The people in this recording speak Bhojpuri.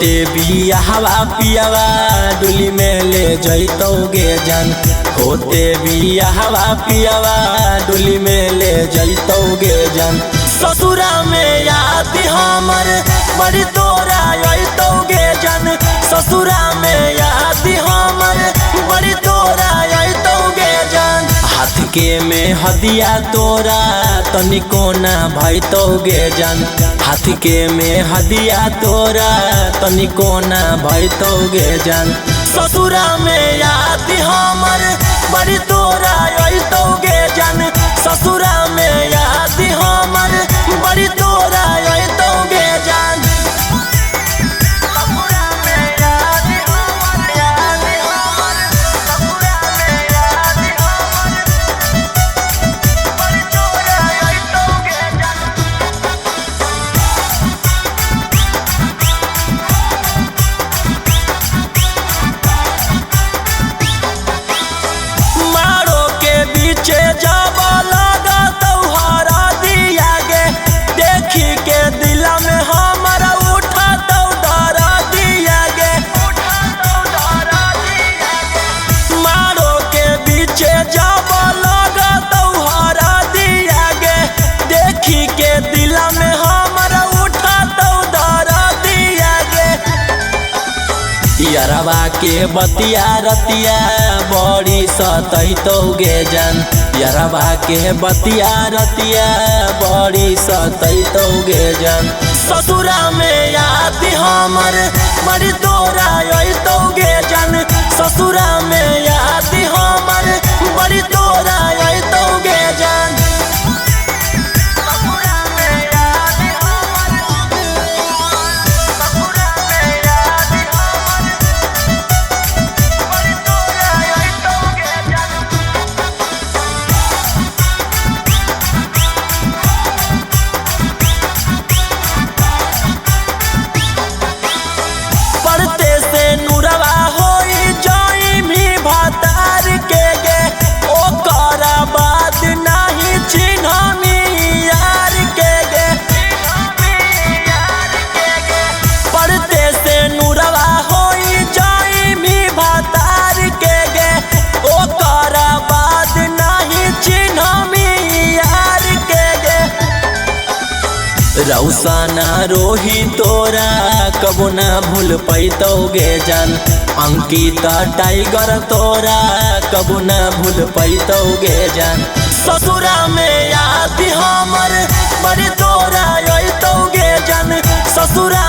होते बियाहवा पियावा डोली में ले जैतोगे जान। होते बियाहवा पियावा डोली में ले जैतोगे जान। ससुरा में याद हमर बड़ी तोरा अइतोगे जान। ससुरा में याद हमर बड़ी तोरा अइतोगे जान। हाथ के में हदिया तोरा तनिको ना भइतोगे जान। हाथ के में हदिया तोरा तनिको ना भइतोगे जान। ससुरा में याद हमर बड़ी तोरा अइतोगे जान। ससुरा में याद हमर बड़ी तोरा अइतोगे जान। जब लगा तोहरा दिया गे देखी के दिल में हमारा उठा तो डरा दिया गे। मारो के पीछे जब लगा तोहरा दिया गे देखी के दिल में हमारा उठा तो डरा दिया गे। यारवा के बतिया रतिया बड़ी सतैतोगे जान। यारवा के बतिया रतिया बड़ी सतैतोगे जान। ससुरा में याद हमर बड़ी तोरा अइतोगे जान। ससुरा में याद हमर बड़ी तोरा अइतोगे जान। रौसाना रोही तोरा कबो ना भूल पैतोगे जान। अंकिता टाइगर तोरा कबो ना भूल पैतोगे जान। ससुरा में याद हमर बड़ी तोरा अइतोगे जान। ससुरा